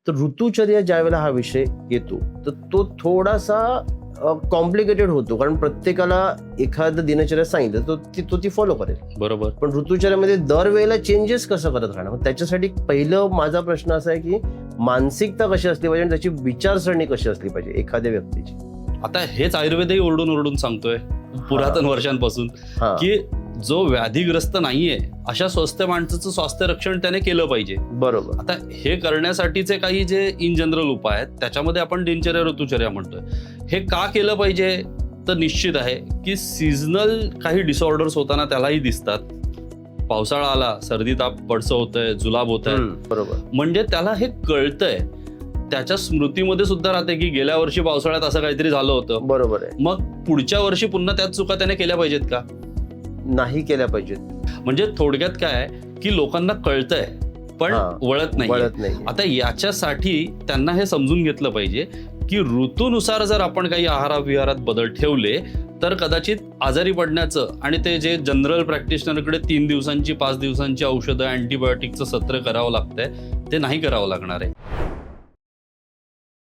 तर ऋतुचर्या ज्या वेळेला हा विषय येतो तर तो थोडासा कॉम्प्लिकेटेड होतो, कारण प्रत्येकाला एखादं दिनचर्या सांगितलं तो ती फॉलो करेल. बरोबर. पण ऋतुचर्यामध्ये दरवेळेला चेंजेस कसं करत राहणार. त्याच्यासाठी पहिलं माझा प्रश्न असा आहे की मानसिकता कशी असली पाहिजे आणि त्याची विचारसरणी कशी असली पाहिजे एखाद्या व्यक्तीची. आता हेच आयुर्वेदही ओरडून सांगतोय पुरातन वर्षांपासून की जो व्याधीग्रस्त नाहीये अशा स्वस्थ माणसाचं स्वास्थ्य रक्षण त्याने केलं पाहिजे. बरोबर. आता हे करण्यासाठीचे काही जे इन जनरल उपाय आहेत त्याच्यामध्ये आपण दिनचर्या ऋतुचर्या म्हणतोय. हे का केलं पाहिजे तर निश्चित आहे की सीझनल काही डिसऑर्डर्स होताना त्यालाही दिसतात. पावसाळा आला, सर्दी ताप पडसं होतंय, जुलाब होत आहे, बरोबर. म्हणजे त्याला हे कळतंय, त्याच्या स्मृतीमध्ये सुद्धा राहते की गेल्या वर्षी पावसाळ्यात असं काहीतरी झालं होतं. बरोबर आहे. मग पुढच्या वर्षी पुन्हा त्याच चुका त्याने केल्या पाहिजेत का? नाही केल्या पाहिजेत. म्हणजे थोडक्यात काय की लोकांना कळतंय पण वळत नाही. आता याच्यासाठी त्यांना हे समजून घेतलं पाहिजे की ऋतूनुसार जर आपण काही आहारात बदल ठेवले तर कदाचित आजारी पडण्याचं आणि ते जे जनरल प्रॅक्टिशनरकडे 3 दिवसांची 5 दिवसांची औषधं अँटीबायोटिकचं सत्र करावं लागतंय ते नाही करावं लागणार आहे.